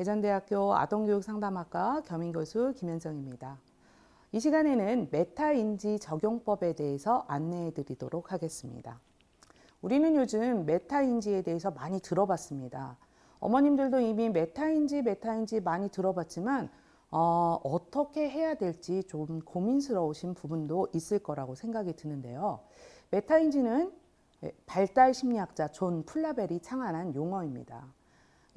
대전대학교 아동교육상담학과 겸임교수 김현정입니다. 이 시간에는 메타인지 적용법에 대해서 안내해 드리도록 하겠습니다. 우리는 요즘 메타인지에 대해서 많이 들어봤습니다. 어머님들도 이미 메타인지 많이 들어봤지만 어떻게 해야 될지 좀 고민스러우신 부분도 있을 거라고 생각이 드는데요. 메타인지는 발달 심리학자 존 플라벨이 창안한 용어입니다.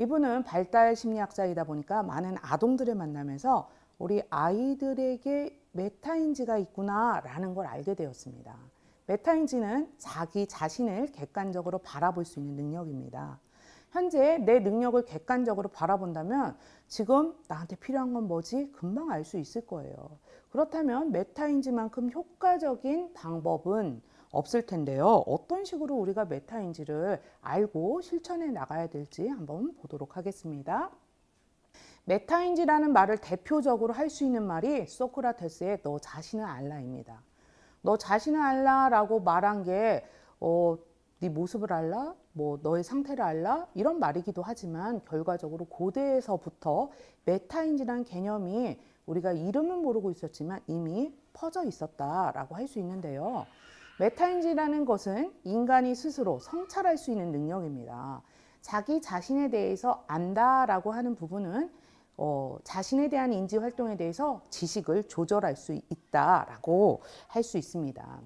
이분은 발달 심리학자이다 보니까 많은 아동들을 만나면서 우리 아이들에게 메타인지가 있구나라는 걸 알게 되었습니다. 메타인지는 자기 자신을 객관적으로 바라볼 수 있는 능력입니다. 현재 내 능력을 객관적으로 바라본다면 지금 나한테 필요한 건 뭐지? 금방 알 수 있을 거예요. 그렇다면 메타인지만큼 효과적인 방법은 없을 텐데요. 어떤 식으로 우리가 메타인지를 알고 실천해 나가야 될지 한번 보도록 하겠습니다. 메타인지라는 말을 대표적으로 할 수 있는 말이 소크라테스의 너 자신을 알라입니다. 너 자신을 알라라고 말한 게 네 모습을 알라? 뭐 너의 상태를 알라? 이런 말이기도 하지만 결과적으로 고대에서부터 메타인지라는 개념이 우리가 이름은 모르고 있었지만 이미 퍼져 있었다라고 할 수 있는데요. 메타인지라는 것은 인간이 스스로 성찰할 수 있는 능력입니다. 자기 자신에 대해서 안다라고 하는 부분은 자신에 대한 인지 활동에 대해서 지식을 조절할 수 있다라고 할 수 있습니다.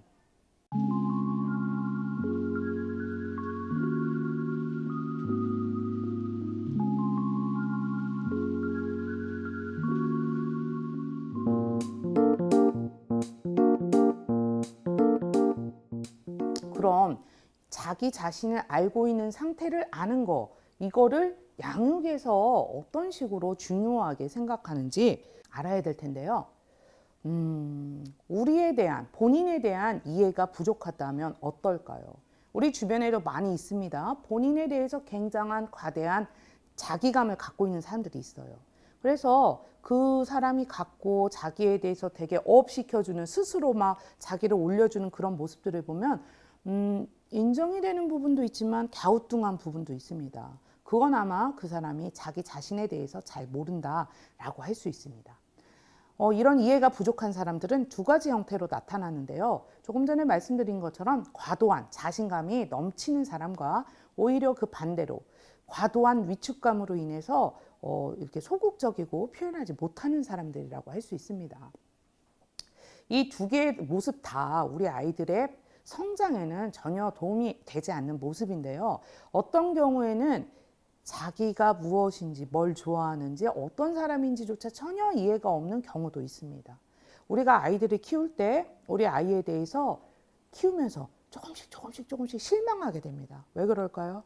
그럼 자기 자신을 알고 있는 상태를 아는 거, 이거를 양육에서 어떤 식으로 중요하게 생각하는지 알아야 될 텐데요. 우리에 대한, 본인에 대한 이해가 부족하다면 어떨까요? 우리 주변에도 많이 있습니다. 본인에 대해서 굉장한 과대한 자기감을 갖고 있는 사람들이 있어요. 그래서 그 사람이 갖고 자기에 대해서 되게 업시켜주는, 스스로 막 자기를 올려주는 그런 모습들을 보면 인정이 되는 부분도 있지만 갸우뚱한 부분도 있습니다. 그건 아마 그 사람이 자기 자신에 대해서 잘 모른다라고 할 수 있습니다. 이런 이해가 부족한 사람들은 두 가지 형태로 나타나는데요. 조금 전에 말씀드린 것처럼 과도한 자신감이 넘치는 사람과 오히려 그 반대로 과도한 위축감으로 인해서 이렇게 소극적이고 표현하지 못하는 사람들이라고 할 수 있습니다. 이 두 개의 모습 다 우리 아이들의 성장에는 전혀 도움이 되지 않는 모습인데요. 어떤 경우에는 자기가 무엇인지, 뭘 좋아하는지, 어떤 사람인지조차 전혀 이해가 없는 경우도 있습니다. 우리가 아이들을 키울 때 우리 아이에 대해서 키우면서 조금씩 실망하게 됩니다. 왜 그럴까요?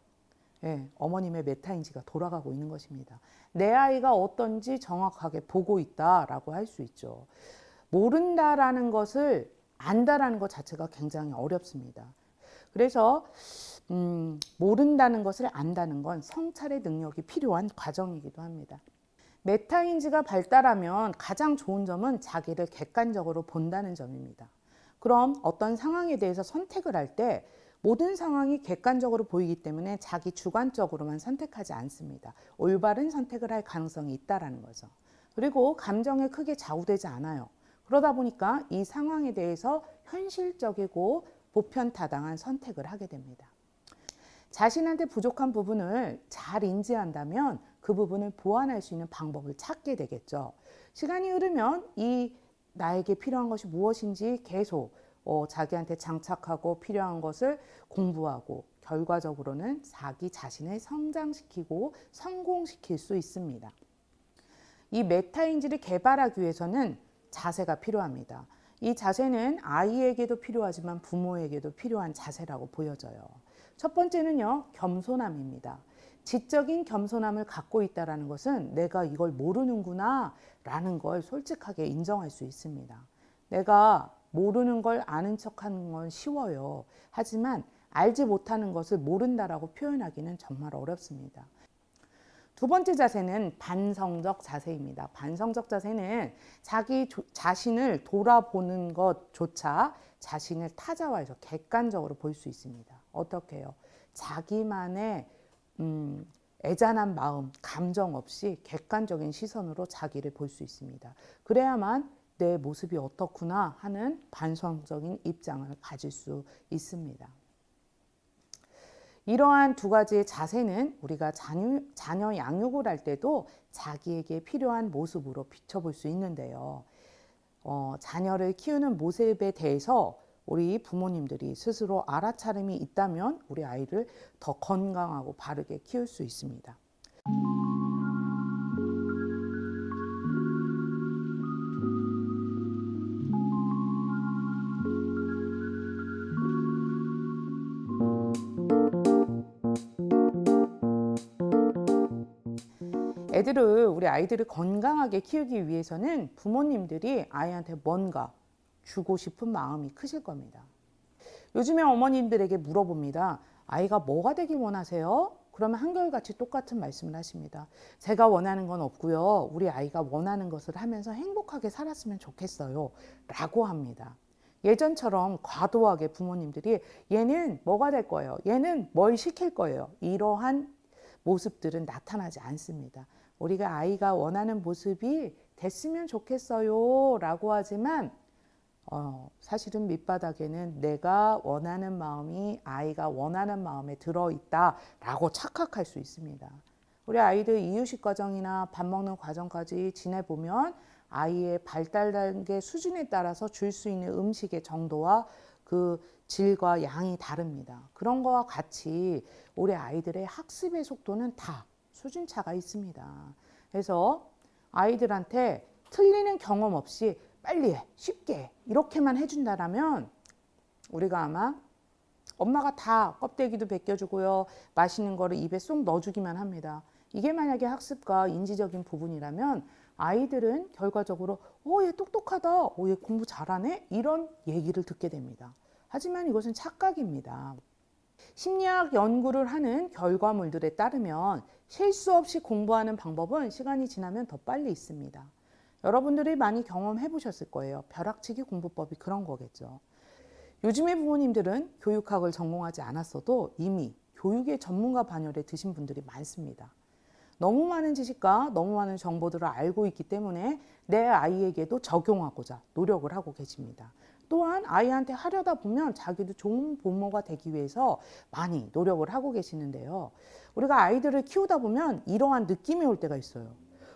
네, 어머님의 메타인지가 돌아가고 있는 것입니다. 내 아이가 어떤지 정확하게 보고 있다라고 할 수 있죠. 모른다라는 것을 안다라는 것 자체가 굉장히 어렵습니다. 그래서 모른다는 것을 안다는 건 성찰의 능력이 필요한 과정이기도 합니다. 메타인지가 발달하면 가장 좋은 점은 자기를 객관적으로 본다는 점입니다. 그럼 어떤 상황에 대해서 선택을 할 때 모든 상황이 객관적으로 보이기 때문에 자기 주관적으로만 선택하지 않습니다. 올바른 선택을 할 가능성이 있다는 거죠. 그리고 감정에 크게 좌우되지 않아요. 그러다 보니까 이 상황에 대해서 현실적이고 보편타당한 선택을 하게 됩니다. 자신한테 부족한 부분을 잘 인지한다면 그 부분을 보완할 수 있는 방법을 찾게 되겠죠. 시간이 흐르면 이 나에게 필요한 것이 무엇인지 계속 자기한테 장착하고 필요한 것을 공부하고 결과적으로는 자기 자신을 성장시키고 성공시킬 수 있습니다. 이 메타인지를 개발하기 위해서는 자세가 필요합니다. 이 자세는 아이에게도 필요하지만 부모에게도 필요한 자세라고 보여져요. 첫 번째는요, 겸손함입니다. 지적인 겸손함을 갖고 있다는 것은 내가 이걸 모르는구나 라는 걸 솔직하게 인정할 수 있습니다. 내가 모르는 걸 아는 척하는 건 쉬워요. 하지만 알지 못하는 것을 모른다라고 표현하기는 정말 어렵습니다. 두 번째 자세는 반성적 자세입니다. 반성적 자세는 자기 자신을 돌아보는 것조차 자신을 타자화해서 객관적으로 볼 수 있습니다. 어떻게 해요? 자기만의 애잔한 마음, 감정 없이 객관적인 시선으로 자기를 볼 수 있습니다. 그래야만 내 모습이 어떻구나 하는 반성적인 입장을 가질 수 있습니다. 이러한 두 가지의 자세는 우리가 자녀 양육을 할 때도 자기에게 필요한 모습으로 비춰볼 수 있는데요. 자녀를 키우는 모습에 대해서 우리 부모님들이 스스로 알아차림이 있다면 우리 아이를 더 건강하고 바르게 키울 수 있습니다. 우리 아이들을 건강하게 키우기 위해서는 부모님들이 아이한테 뭔가 주고 싶은 마음이 크실 겁니다. 요즘에 어머님들에게 물어봅니다. 아이가 뭐가 되길 원하세요? 그러면 한결같이 똑같은 말씀을 하십니다. 제가 원하는 건 없고요. 우리 아이가 원하는 것을 하면서 행복하게 살았으면 좋겠어요. 라고 합니다. 예전처럼 과도하게 부모님들이 얘는 뭐가 될 거예요? 얘는 뭘 시킬 거예요? 이러한 모습들은 나타나지 않습니다. 우리가 아이가 원하는 모습이 됐으면 좋겠어요 라고 하지만 사실은 밑바닥에는 내가 원하는 마음이 아이가 원하는 마음에 들어있다 라고 착각할 수 있습니다. 우리 아이들 이유식 과정이나 밥 먹는 과정까지 지내보면 아이의 발달 단계 수준에 따라서 줄 수 있는 음식의 정도와 그 질과 양이 다릅니다. 그런 거와 같이 우리 아이들의 학습의 속도는 다 수준차가 있습니다. 그래서 아이들한테 틀리는 경험 없이 빨리 해, 쉽게 해, 이렇게만 해준다라면 우리가 아마 엄마가 다 껍데기도 벗겨주고요. 맛있는 거를 입에 쏙 넣어주기만 합니다. 이게 만약에 학습과 인지적인 부분이라면 아이들은 결과적으로 얘 똑똑하다, 얘 공부 잘하네 이런 얘기를 듣게 됩니다. 하지만 이것은 착각입니다. 심리학 연구를 하는 결과물들에 따르면 실수 없이 공부하는 방법은 시간이 지나면 더 빨리 있습니다. 여러분들이 많이 경험해 보셨을 거예요. 벼락치기 공부법이 그런 거겠죠. 요즘의 부모님들은 교육학을 전공하지 않았어도 이미 교육의 전문가 반열에 드신 분들이 많습니다. 너무 많은 지식과 너무 많은 정보들을 알고 있기 때문에 내 아이에게도 적용하고자 노력을 하고 계십니다. 또한 아이한테 하려다 보면 자기도 좋은 부모가 되기 위해서 많이 노력을 하고 계시는데요. 우리가 아이들을 키우다 보면 이러한 느낌이 올 때가 있어요.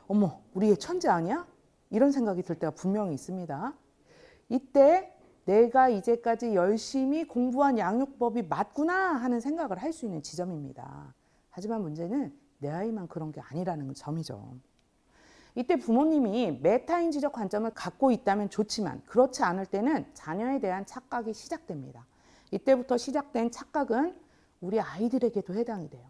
어머, 우리 애 천재 아니야? 이런 생각이 들 때가 분명히 있습니다. 이때 내가 이제까지 열심히 공부한 양육법이 맞구나 하는 생각을 할 수 있는 지점입니다. 하지만 문제는 내 아이만 그런 게 아니라는 점이죠. 이때 부모님이 메타인지적 관점을 갖고 있다면 좋지만 그렇지 않을 때는 자녀에 대한 착각이 시작됩니다. 이때부터 시작된 착각은 우리 아이들에게도 해당이 돼요.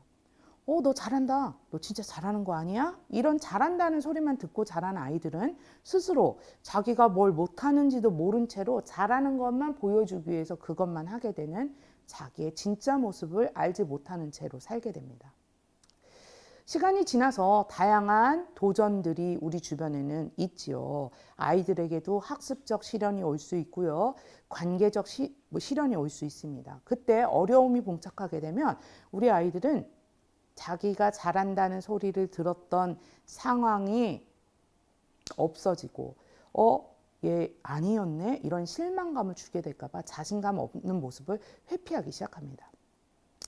너 잘한다. 너 진짜 잘하는 거 아니야? 이런 잘한다는 소리만 듣고 자란 아이들은 스스로 자기가 뭘 못하는지도 모른 채로 잘하는 것만 보여주기 위해서 그것만 하게 되는 자기의 진짜 모습을 알지 못하는 채로 살게 됩니다. 시간이 지나서 다양한 도전들이 우리 주변에는 있지요. 아이들에게도 학습적 시련이 올 수 있고요. 관계적 시련이 올 수 있습니다. 그때 어려움이 봉착하게 되면 우리 아이들은 자기가 잘한다는 소리를 들었던 상황이 없어지고 얘 아니었네? 이런 실망감을 주게 될까 봐 자신감 없는 모습을 회피하기 시작합니다.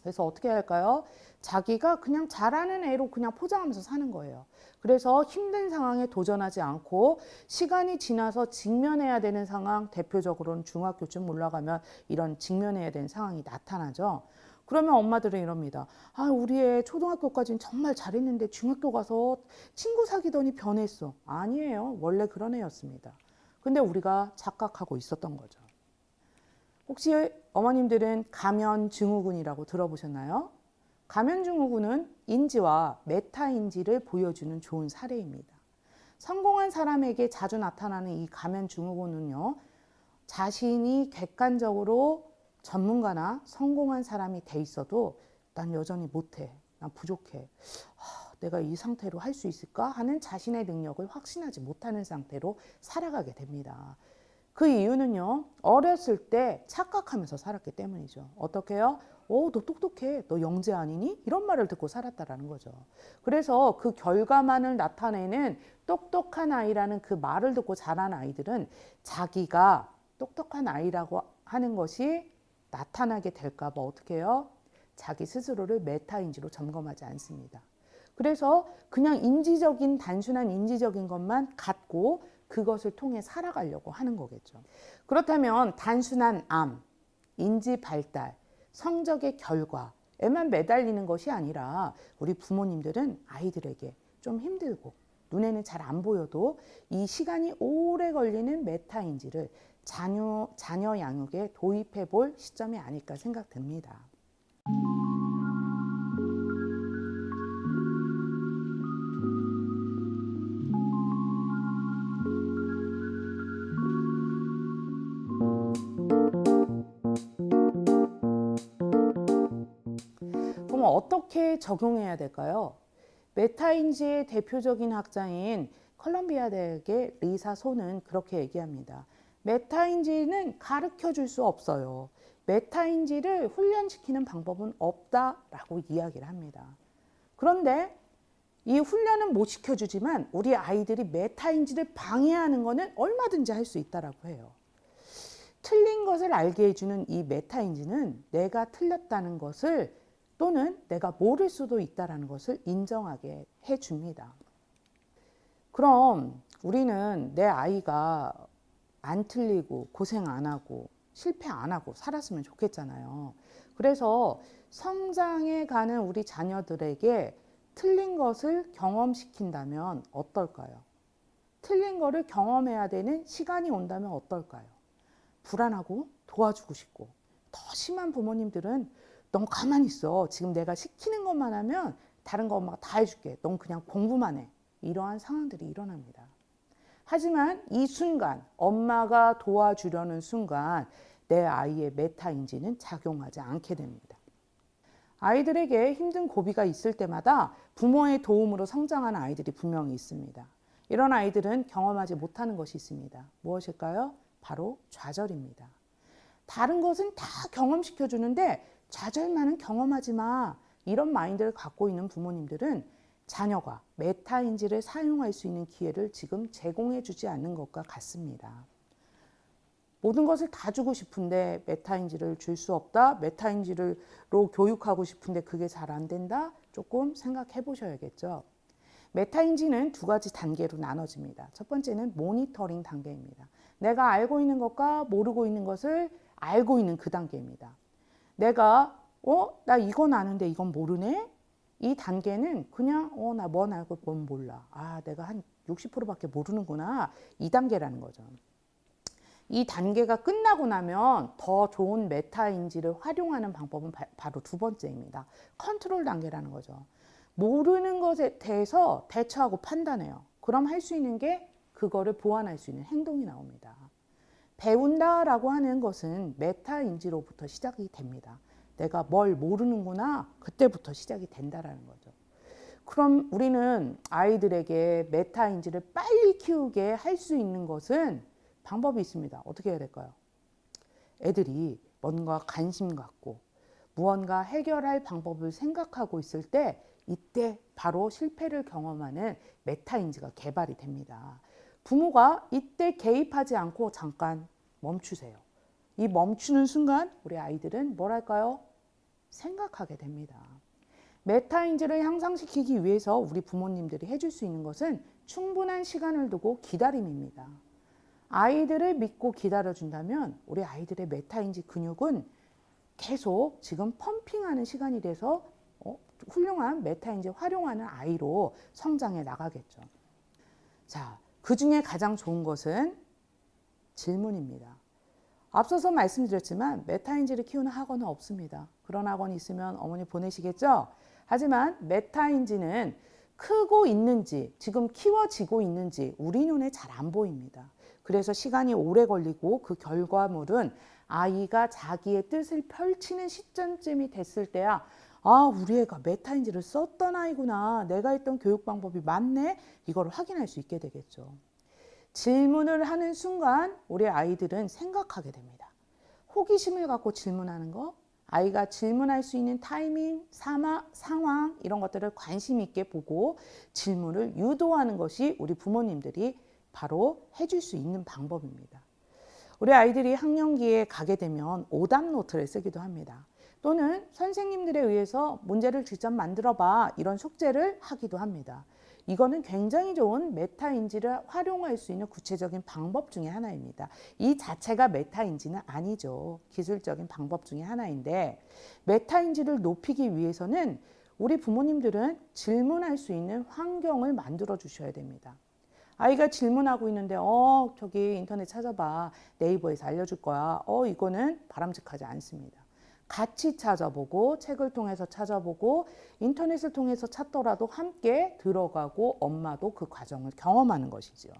그래서 어떻게 할까요? 자기가 그냥 잘하는 애로 그냥 포장하면서 사는 거예요. 그래서 힘든 상황에 도전하지 않고 시간이 지나서 직면해야 되는 상황, 대표적으로는 중학교쯤 올라가면 이런 직면해야 되는 상황이 나타나죠. 그러면 엄마들은 이럽니다. 우리 애 초등학교까지는 정말 잘했는데 중학교 가서 친구 사귀더니 변했어. 아니에요. 원래 그런 애였습니다. 근데 우리가 착각하고 있었던 거죠. 혹시 어머님들은 가면증후군이라고 들어보셨나요? 가면증후군은 인지와 메타인지를 보여주는 좋은 사례입니다. 성공한 사람에게 자주 나타나는 이 가면증후군은요, 자신이 객관적으로 전문가나 성공한 사람이 돼 있어도 난 여전히 못해, 난 부족해, 내가 이 상태로 할 수 있을까 하는 자신의 능력을 확신하지 못하는 상태로 살아가게 됩니다. 그 이유는요, 어렸을 때 착각하면서 살았기 때문이죠. 어떻게요? 너 똑똑해. 너 영재 아니니? 이런 말을 듣고 살았다라는 거죠. 그래서 그 결과만을 나타내는 똑똑한 아이라는 그 말을 듣고 자란 아이들은 자기가 똑똑한 아이라고 하는 것이 나타나게 될까 봐 어떻게 해요? 자기 스스로를 메타인지로 점검하지 않습니다. 그래서 그냥 단순한 인지적인 것만 갖고 그것을 통해 살아가려고 하는 거겠죠. 그렇다면 단순한 인지 발달, 성적의 결과에만 매달리는 것이 아니라 우리 부모님들은 아이들에게 좀 힘들고 눈에는 잘 안 보여도 이 시간이 오래 걸리는 메타인지를 자녀 양육에 도입해 볼 시점이 아닐까 생각됩니다. 그럼 어떻게 적용해야 될까요? 메타인지의 대표적인 학자인 컬럼비아 대학의 리사 소는 그렇게 얘기합니다. 메타인지는 가르쳐 줄 수 없어요. 메타인지를 훈련시키는 방법은 없다라고 이야기를 합니다. 그런데 이 훈련은 못 시켜주지만 우리 아이들이 메타인지를 방해하는 것은 얼마든지 할 수 있다라고 해요. 틀린 것을 알게 해주는 이 메타인지는 내가 틀렸다는 것을 또는 내가 모를 수도 있다는 것을 인정하게 해줍니다. 그럼 우리는 내 아이가 안 틀리고 고생 안 하고 실패 안 하고 살았으면 좋겠잖아요. 그래서 성장해 가는 우리 자녀들에게 틀린 것을 경험시킨다면 어떨까요? 틀린 거를 경험해야 되는 시간이 온다면 어떨까요? 불안하고 도와주고 싶고, 더 심한 부모님들은 넌 가만히 있어. 지금 내가 시키는 것만 하면 다른 거 엄마가 다 해줄게. 넌 그냥 공부만 해. 이러한 상황들이 일어납니다. 하지만 이 순간, 엄마가 도와주려는 순간 내 아이의 메타인지는 작용하지 않게 됩니다. 아이들에게 힘든 고비가 있을 때마다 부모의 도움으로 성장하는 아이들이 분명히 있습니다. 이런 아이들은 경험하지 못하는 것이 있습니다. 무엇일까요? 바로 좌절입니다. 다른 것은 다 경험시켜 주는데 좌절만은 경험하지 마. 이런 마인드를 갖고 있는 부모님들은 자녀가 메타인지를 사용할 수 있는 기회를 지금 제공해 주지 않는 것과 같습니다. 모든 것을 다 주고 싶은데 메타인지를 줄 수 없다. 메타인지로 교육하고 싶은데 그게 잘 안 된다. 조금 생각해 보셔야겠죠. 메타인지는 두 가지 단계로 나눠집니다. 첫 번째는 모니터링 단계입니다. 내가 알고 있는 것과 모르고 있는 것을 알고 있는 그 단계입니다. 내가 나 이건 아는데 이건 모르네? 이 단계는 그냥 나 뭔 알고 뭔 몰라. 내가 한 60%밖에 모르는구나. 이 단계라는 거죠. 이 단계가 끝나고 나면 더 좋은 메타인지를 활용하는 방법은 바로 두 번째입니다. 컨트롤 단계라는 거죠. 모르는 것에 대해서 대처하고 판단해요. 그럼 할 수 있는 게 그거를 보완할 수 있는 행동이 나옵니다. 배운다라고 하는 것은 메타인지로부터 시작이 됩니다. 내가 뭘 모르는구나, 그때부터 시작이 된다라는 거죠. 그럼 우리는 아이들에게 메타인지를 빨리 키우게 할 수 있는 것은 방법이 있습니다. 어떻게 해야 될까요? 애들이 뭔가 관심 갖고 무언가 해결할 방법을 생각하고 있을 때 이때 바로 실패를 경험하는 메타인지가 개발이 됩니다. 부모가 이때 개입하지 않고 잠깐 멈추세요. 이 멈추는 순간 우리 아이들은 뭘 할까요? 생각하게 됩니다. 메타인지를 향상시키기 위해서 우리 부모님들이 해줄 수 있는 것은 충분한 시간을 두고 기다림입니다. 아이들을 믿고 기다려준다면 우리 아이들의 메타인지 근육은 계속 지금 펌핑하는 시간이 돼서 훌륭한 메타인지 활용하는 아이로 성장해 나가겠죠. 자, 그 중에 가장 좋은 것은 질문입니다. 앞서서 말씀드렸지만 메타인지를 키우는 학원은 없습니다. 그런 학원이 있으면 어머니 보내시겠죠? 하지만 메타인지는 크고 있는지 지금 키워지고 있는지 우리 눈에 잘 안 보입니다. 그래서 시간이 오래 걸리고 그 결과물은 아이가 자기의 뜻을 펼치는 시점쯤이 됐을 때야 우리 애가 메타인지를 썼던 아이구나. 내가 했던 교육 방법이 맞네. 이걸 확인할 수 있게 되겠죠. 질문을 하는 순간 우리 아이들은 생각하게 됩니다. 호기심을 갖고 질문하는 거 아이가 질문할 수 있는 타이밍, 상황 이런 것들을 관심 있게 보고 질문을 유도하는 것이 우리 부모님들이 바로 해줄 수 있는 방법입니다. 우리 아이들이 학령기에 가게 되면 오답 노트를 쓰기도 합니다. 또는 선생님들에 의해서 문제를 직접 만들어봐 이런 숙제를 하기도 합니다. 이거는 굉장히 좋은 메타인지를 활용할 수 있는 구체적인 방법 중에 하나입니다. 이 자체가 메타인지는 아니죠. 기술적인 방법 중에 하나인데 메타인지를 높이기 위해서는 우리 부모님들은 질문할 수 있는 환경을 만들어 주셔야 됩니다. 아이가 질문하고 있는데 저기 인터넷 찾아봐. 네이버에서 알려줄 거야. 이거는 바람직하지 않습니다. 같이 찾아보고 책을 통해서 찾아보고 인터넷을 통해서 찾더라도 함께 들어가고 엄마도 그 과정을 경험하는 것이죠.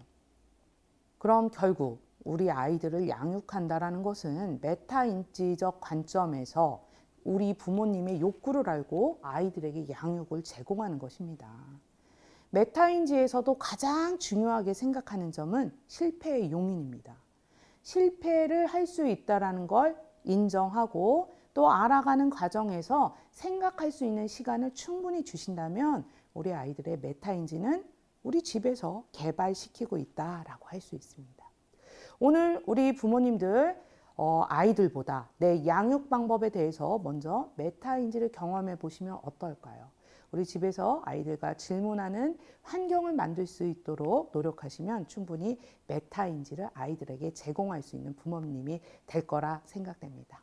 그럼 결국 우리 아이들을 양육한다라는 것은 메타인지적 관점에서 우리 부모님의 욕구를 알고 아이들에게 양육을 제공하는 것입니다. 메타인지에서도 가장 중요하게 생각하는 점은 실패의 용인입니다. 실패를 할 수 있다는 걸 인정하고 또 알아가는 과정에서 생각할 수 있는 시간을 충분히 주신다면 우리 아이들의 메타인지는 우리 집에서 개발시키고 있다라고 할 수 있습니다. 오늘 우리 부모님들 아이들보다 내 양육 방법에 대해서 먼저 메타인지를 경험해 보시면 어떨까요? 우리 집에서 아이들과 질문하는 환경을 만들 수 있도록 노력하시면 충분히 메타인지를 아이들에게 제공할 수 있는 부모님이 될 거라 생각됩니다.